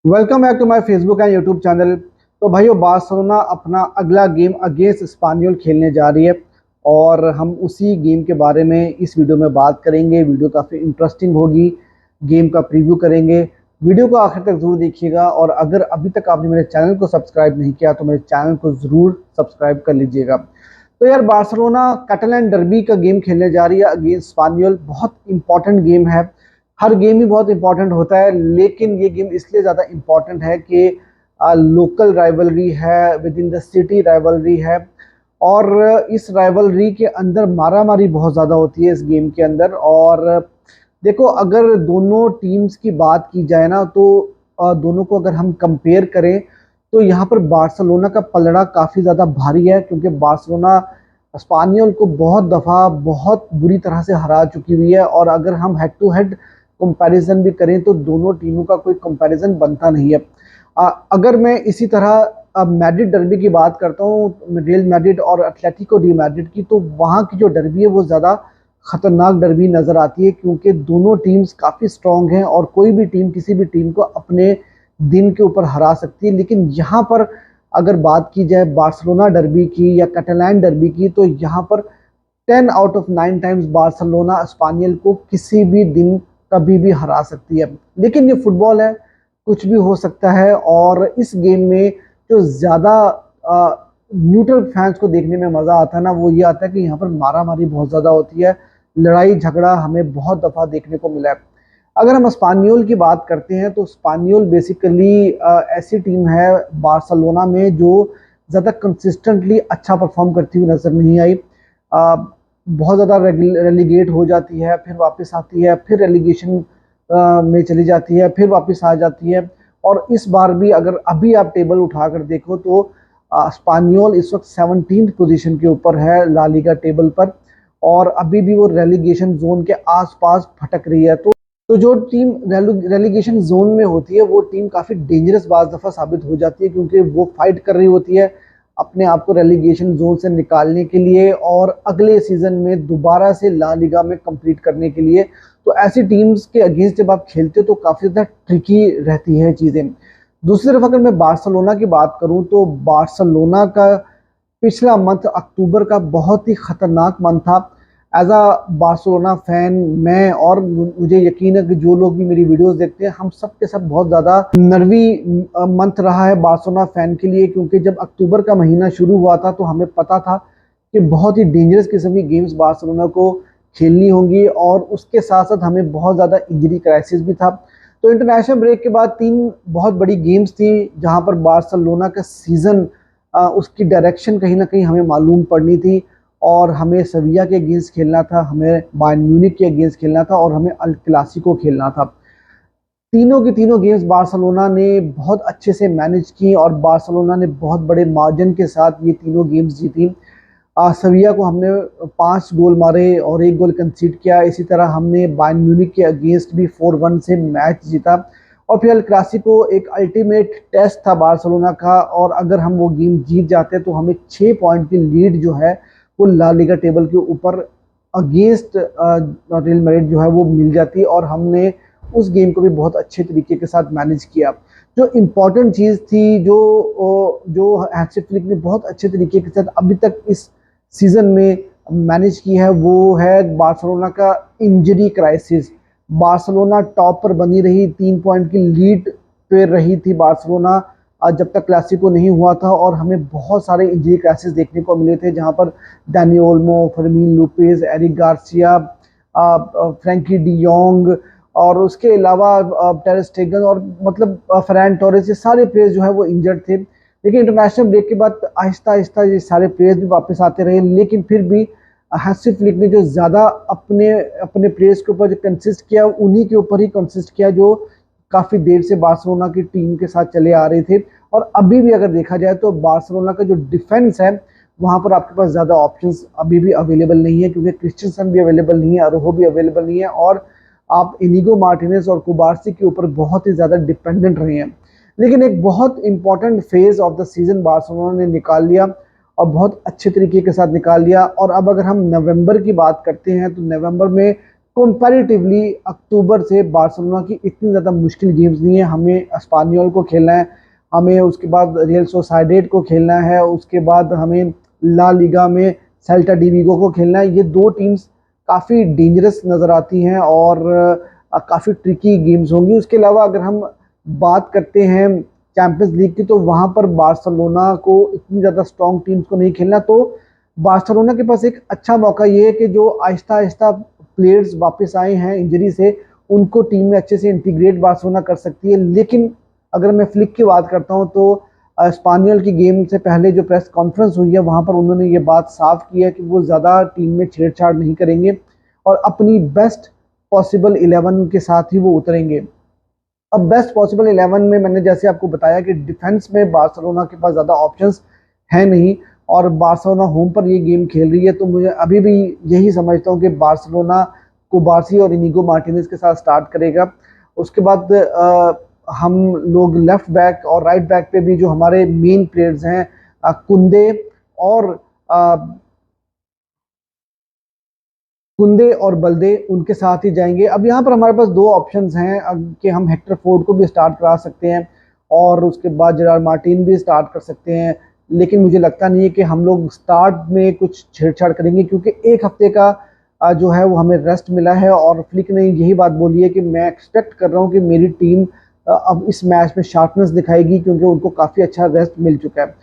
Welcome back to my Facebook and YouTube channel. तो भाइयों, Barcelona अपना अगला गेम अगेंस्ट स्पानियोल खेलने जा रही है और हम उसी गेम के बारे में इस वीडियो में बात करेंगे। वीडियो काफ़ी इंटरेस्टिंग होगी। गेम का प्रीव्यू करेंगे। वीडियो को आखिर तक ज़रूर देखिएगा और अगर अभी तक आपने मेरे चैनल को सब्सक्राइब नहीं किया तो मेरे चैनल को ज़रूर सब्सक्राइब कर लीजिएगा। तो यार, बार्सिलोना कैटलान डर्बी का गेम खेलने जा रही है अगेंस्ट स्पानियोल। बहुत इंपॉर्टेंट गेम है। हर गेम ही बहुत इंपॉर्टेंट होता है, लेकिन ये गेम इसलिए ज़्यादा इंपॉर्टेंट है कि लोकल राइवलरी है, with in the city rivalry है और इस राइवलरी के अंदर मारामारी बहुत ज़्यादा होती है इस गेम के अंदर। और देखो, अगर दोनों टीम्स की बात की जाए ना तो दोनों को अगर हम कंपेयर करें तो यहाँ पर बार्सिलोना का पलड़ा काफ़ी ज़्यादा भारी है, क्योंकि बार्सिलोना स्पानियोल को बहुत दफ़ा बहुत बुरी तरह से हरा चुकी हुई है। और अगर हम हेड टू हेड कंपैरिजन भी करें तो दोनों टीमों का कोई कंपैरिजन बनता नहीं है। अगर मैं इसी तरह अब मैड्रिड डर्बी की बात करता हूँ, रियल मैड्रिड और एटलेटिको डी मैड्रिड की, तो वहाँ की जो डर्बी है वो ज़्यादा खतरनाक डर्बी नज़र आती है, क्योंकि दोनों टीम्स काफ़ी स्ट्रांग हैं और कोई भी टीम किसी भी टीम को अपने दिन के ऊपर हरा सकती है। लेकिन यहाँ पर अगर बात की जाए बार्सिलोना डर्बी की या कैटलान डर्बी की, तो यहाँ पर 10 आउट ऑफ 9 टाइम्स बार्सिलोना स्पानियल को किसी भी दिन कभी भी हरा सकती है। लेकिन ये फुटबॉल है, कुछ भी हो सकता है। और इस गेम में जो ज़्यादा न्यूट्रल फैंस को देखने में मज़ा आता है ना, वो ये आता है कि यहाँ पर मारा मारी बहुत ज़्यादा होती है। लड़ाई झगड़ा हमें बहुत दफ़ा देखने को मिला है। अगर हम स्पानियोल की बात करते हैं तो स्पानियोल बेसिकली ऐसी टीम है बार्सिलोना में जो ज़्यादा कंसिस्टेंटली अच्छा परफॉर्म करती हुई नज़र नहीं आई। बहुत ज़्यादा रेलीगेट हो जाती है, फिर वापस आती है, फिर रेलीगेशन में चली जाती है, फिर वापस आ जाती है। और इस बार भी अगर अभी आप टेबल उठाकर देखो तो स्पानियोल इस वक्त 17th पोजीशन के ऊपर है ला लीगा टेबल पर, और अभी भी वो रेलीगेशन जोन के आसपास भटक रही है। तो जो टीम रेलीगेशन जोन में होती है वो टीम काफ़ी डेंजरस बाज दफ़ा साबित हो जाती है, क्योंकि वो फाइट कर रही होती है अपने आप को रेलीगेशन जोन से निकालने के लिए और अगले सीज़न में दोबारा से ला लीगा में कंप्लीट करने के लिए। तो ऐसी टीम्स के अगेंस्ट जब आप खेलते हो तो काफ़ी ज़्यादा ट्रिकी रहती है चीज़ें। दूसरी तरफ अगर मैं बार्सिलोना की बात करूं तो बार्सिलोना का पिछला मंथ अक्टूबर का बहुत ही खतरनाक मंथ था। एज अ बार्सिलोना फैन, मैं और मुझे यकीन है कि जो लोग भी मेरी वीडियोस देखते हैं, हम सब के सब बहुत ज़्यादा नर्वी मंथ रहा है बार्सिलोना फैन के लिए, क्योंकि जब अक्टूबर का महीना शुरू हुआ था तो हमें पता था कि बहुत ही डेंजरस किस्म की गेम्स बार्सिलोना को खेलनी होंगी और उसके साथ साथ हमें बहुत ज़्यादा इंजरी क्राइसिस भी था। तो इंटरनेशनल ब्रेक के बाद 3 बहुत बड़ी गेम्स थी जहां पर बार्सिलोना का सीज़न, उसकी डायरेक्शन कहीं ना कहीं हमें मालूम पड़नी थी। और हमें सविया के अगेंस्ट खेलना था, हमें बायर्न म्यूनिख के अगेंस्ट खेलना था और हमें अल क्लासिको खेलना था। तीनों की तीनों गेम्स बार्सिलोना ने बहुत अच्छे से मैनेज की और बार्सिलोना ने बहुत बड़े मार्जिन के साथ ये तीनों गेम्स जीती। सविया को हमने 5 गोल मारे और 1 गोल कंसीड किया। इसी तरह हमने बायर्न म्यूनिख के अगेंस्ट भी 4-1 से मैच जीता। और फिर अल क्लासिको एक अल्टीमेट टेस्ट था बार्सिलोना का, और अगर हम वो गेम जीत जाते तो हमें 6 पॉइंट की लीड जो है वो ला लीगा टेबल के ऊपर अगेंस्ट रियल मैड्रिड जो है वो मिल जाती। और हमने उस गेम को भी बहुत अच्छे तरीके के साथ मैनेज किया। जो इम्पोर्टेंट चीज़ थी, जो हैंसी फ्लिक ने बहुत अच्छे तरीके के साथ अभी तक इस सीजन में मैनेज की है, वो है बार्सिलोना का इंजरी क्राइसिस। बार्सिलोना टॉप पर बनी रही, 3 पॉइंट की लीड पे रही थी बार्सिलोना जब तक क्लासिको नहीं हुआ था, और हमें बहुत सारे इंजरी क्राइसिस देखने को मिले थे जहां पर Dani Olmo, Fermin Lopez, Eric Garcia, Frenkie de Jong और उसके अलावा टेर स्टेगन और मतलब फरहान टोरेस, ये सारे प्लेयर्स जो है वो इंजर्ड थे। लेकिन इंटरनेशनल ब्रेक के बाद आहिस्ता आहिस्ता ये सारे प्लेयर्स भी वापस आते रहे, लेकिन फिर भी हैंसी फ्लिक ने जो ज़्यादा अपने अपने प्लेयर्स के ऊपर जो कंसिस्ट किया, उन्हीं के ऊपर ही कंसिस्ट किया जो काफ़ी देर से बार्सिलोना की टीम के साथ चले आ रहे थे। और अभी भी अगर देखा जाए तो बार्सिलोना का जो डिफेंस है वहाँ पर आपके पास ज़्यादा ऑप्शंस अभी भी अवेलेबल नहीं है, क्योंकि क्रिस्टियनसन भी अवेलेबल नहीं है, अरोहो भी अवेलेबल नहीं है, और आप इनिगो मार्टिनेज और कुबार्सी के ऊपर बहुत ही ज़्यादा डिपेंडेंट रहे हैं। लेकिन एक बहुत important phase of the season Barcelona ने निकाल लिया और बहुत अच्छे तरीके के साथ निकाल लिया। और अब अगर हम नवंबर की बात करते हैं तो नवंबर में कंपैरेटिवली अक्टूबर से बार्सिलोना की इतनी ज़्यादा मुश्किल गेम्स नहीं है। हमें एस्पानियोल को खेलना है, हमें उसके बाद रियल सोसाइडेड को खेलना है, उसके बाद हमें ला लीगा में सेल्टा डी विगो को खेलना है। ये दो टीम्स काफ़ी डेंजरस नज़र आती हैं और काफ़ी ट्रिकी गेम्स होंगी। उसके अलावा अगर हम बात करते हैं चैंपियंस लीग की, तो वहाँ पर बार्सिलोना को इतनी ज़्यादा स्ट्रॉन्ग टीम्स को नहीं खेलना। तो बार्सिलोना के पास एक अच्छा मौका ये है कि जो आहिस्ता आहिस्ता प्लेयर्स वापस आए हैं इंजरी से, उनको टीम में अच्छे से इंटीग्रेट बार्सिलोना कर सकती है। लेकिन अगर मैं फ्लिक की बात करता हूं तो स्पानियल की गेम से पहले जो प्रेस कॉन्फ्रेंस हुई है वहां पर उन्होंने ये बात साफ की है कि वो ज़्यादा टीम में छेड़छाड़ नहीं करेंगे और अपनी बेस्ट पॉसिबल 11 के साथ ही वो उतरेंगे। अब बेस्ट पॉसिबल 11 में मैंने जैसे आपको बताया कि डिफेंस में बार्सिलोना के पास ज़्यादा ऑप्शंस है नहीं और बार्सिलोना होम पर ये गेम खेल रही है। तो मुझे अभी भी यही समझता हूँ कि बार्सिलोना कुबार्सी और इनिगो मार्टिनेज के साथ स्टार्ट करेगा। उसके बाद हम लोग लेफ्ट बैक और राइट बैक पे भी जो हमारे मेन प्लेयर्स हैं कुंदे और अ, कुंदे और बल्दे, उनके साथ ही जाएंगे। अब यहाँ पर हमारे पास दो ऑप्शंस हैं कि हम हेक्टर फोर्ड को भी स्टार्ट करा सकते हैं और उसके बाद जेरार्ड मार्टिन भी स्टार्ट कर सकते हैं। लेकिन मुझे लगता नहीं है कि हम लोग स्टार्ट में कुछ छेड़छाड़ करेंगे क्योंकि एक हफ्ते का जो है वो हमें रेस्ट मिला है और फ्लिक ने यही बात बोली है कि मैं एक्सपेक्ट कर रहा हूँ कि मेरी टीम अब इस मैच में शार्पनेस दिखाएगी क्योंकि उनको काफ़ी अच्छा रेस्ट मिल चुका है।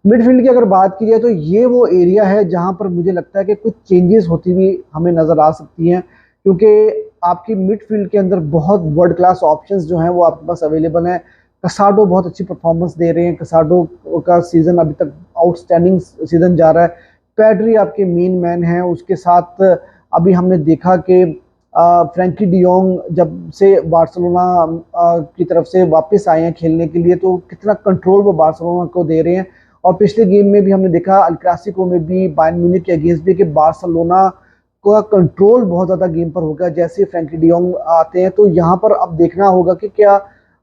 मिडफील्ड की अगर बात की जाए तो ये वो एरिया है जहां पर मुझे लगता है कि कुछ चेंजेस होती हुई हमें नजर आ सकती हैं क्योंकि आपकी मिडफील्ड के अंदर बहुत वर्ल्ड क्लास ऑप्शंस जो हैं वो आपके पास अवेलेबल हैं। कसाडो बहुत अच्छी परफॉर्मेंस दे रहे हैं, कसाडो का सीजन अभी तक आउटस्टैंडिंग सीजन जा रहा है। पैड्री आपके मेन मैन हैं, उसके साथ अभी हमने देखा कि फ्रैंकी डियोंग जब से बार्सिलोना की तरफ से वापस आए हैं खेलने के लिए तो कितना कंट्रोल वो बार्सिलोना को दे रहे हैं। और पिछले गेम में भी हमने देखा अल क्लासिको में भी बायर्न म्यूनिख के अगेंस्ट भी कि बार्सिलोना का कंट्रोल बहुत ज़्यादा गेम पर होगा। जैसे फ्रैंकी डियोंग आते हैं तो यहाँ पर अब देखना होगा कि क्या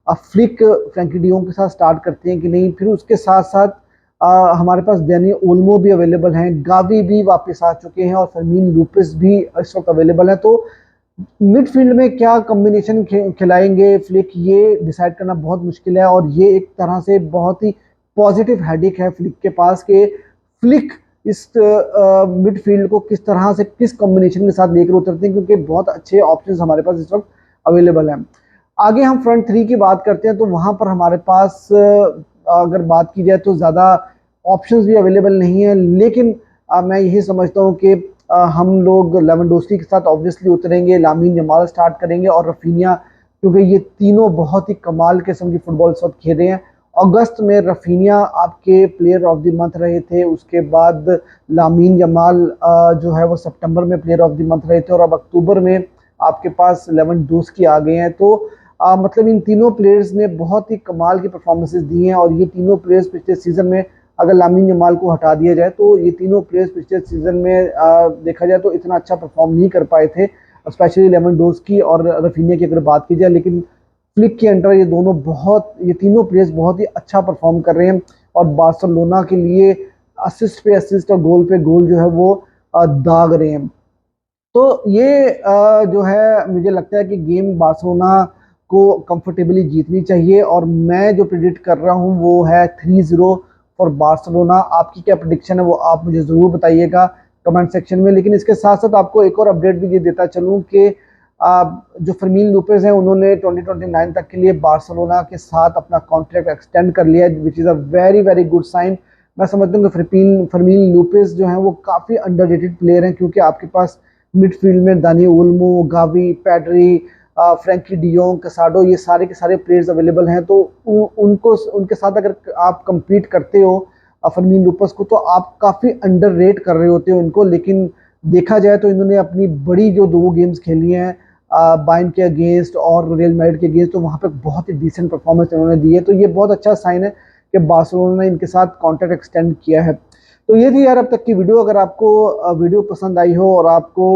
फ्लिक फ्रैंकी डियोंग के साथ स्टार्ट करते हैं कि नहीं। फिर उसके साथ साथ हमारे पास डेनी ओल्मो भी अवेलेबल हैं, गावी भी वापस आ चुके हैं और फर्मीन लूपिस भी इस वक्त अवेलेबल है। तो मिडफील्ड में क्या कॉम्बिनेशन खिलाएंगे फ्लिक, ये डिसाइड करना बहुत मुश्किल है और ये एक तरह से बहुत ही पॉजिटिव हेडिक है फ्लिक के पास कि फ्लिक इस मिडफील्ड को किस तरह से किस कॉम्बिनेशन के साथ लेकर उतरते हैं क्योंकि बहुत अच्छे ऑप्शंस हमारे पास इस वक्त अवेलेबल हैं। आगे हम फ्रंट थ्री की बात करते हैं तो वहां पर हमारे पास अगर बात की जाए तो ज़्यादा ऑप्शंस भी अवेलेबल नहीं है। लेकिन मैं यही समझता हूँ कि हम लोग लेवेंडोस्की के साथ ऑब्वियसली उतरेंगे, लामीन यमाल स्टार्ट करेंगे और रफीनिया, क्योंकि ये तीनों बहुत ही कमाल किस्म की फुटबॉल इस वक्त खेल रहे हैं। अगस्त में रफीनिया आपके प्लेयर ऑफ द मंथ रहे थे, उसके बाद लामीन यमाल जो है वो सितंबर में प्लेयर ऑफ द मंथ रहे थे और अब अक्टूबर में आपके पास लेवेंडोस्की आ गए हैं। तो मतलब इन तीनों प्लेयर्स ने बहुत ही कमाल की परफॉर्मेंसेस दी हैं और ये तीनों प्लेयर्स पिछले सीजन में, अगर लामीन यमाल को हटा दिया जाए तो ये तीनों प्लेयर्स पिछले सीजन में देखा जाए तो इतना अच्छा परफॉर्म नहीं कर पाए थे, स्पेशली लेवेंडोस्की और रफीनिया की अगर बात की जाए। लेकिन फ्लिक के अंडर ये तीनों प्लेयर्स बहुत ही अच्छा परफॉर्म कर रहे हैं और बार्सिलोना के लिए असिस्ट पे असिस्ट और गोल पे गोल जो है वो दाग रहे हैं। तो ये जो है मुझे लगता है कि गेम बार्सिलोना को कंफर्टेबली जीतनी चाहिए और मैं जो प्रिडिक्ट कर रहा हूँ वो है 3-0 फॉर बार्सिलोना। आपकी क्या प्रिडिक्शन है वो आप मुझे ज़रूर बताइएगा कमेंट सेक्शन में। लेकिन इसके साथ साथ आपको एक और अपडेट भी ये देता चलूँ कि जो फर्मीन लूपेस हैं उन्होंने 2029 तक के लिए बार्सिलोना के साथ अपना कॉन्ट्रैक्ट एक्सटेंड कर लिया है, which is a very very good sign. मैं समझता हूँ कि फर्मीन लूपेस जो हैं वो काफ़ी अंडररेटेड प्लेयर हैं क्योंकि आपके पास मिडफील्ड में Dani Olmo, Gavi, Pedri, Frenkie de Jong, Casado, ये सारे के सारे प्लेयर्स अवेलेबल हैं। तो उनको उनके साथ अगर आप compete करते हो फर्मीन लूपस को तो आप काफ़ी अंडररेट कर रहे होते हो उनको। लेकिन देखा जाए तो इन्होंने अपनी बड़ी जो दो गेम्स खेली हैं बायर्न के अगेंस्ट और रियल मैड्रिड के अगेंस्ट, तो वहाँ पे बहुत ही डिसेंट परफॉर्मेंस इन्होंने दी है। तो ये बहुत अच्छा साइन है कि बार्सिलोना ने इनके साथ कॉन्ट्रैक्ट एक्सटेंड किया है। तो ये थी यार अब तक की वीडियो। अगर आपको वीडियो पसंद आई हो और आपको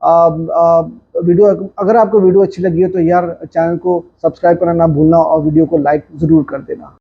वीडियो अगर आपको वीडियो अच्छी लगी हो तो यार चैनल को सब्सक्राइब करना ना भूलना और वीडियो को लाइक ज़रूर कर देना।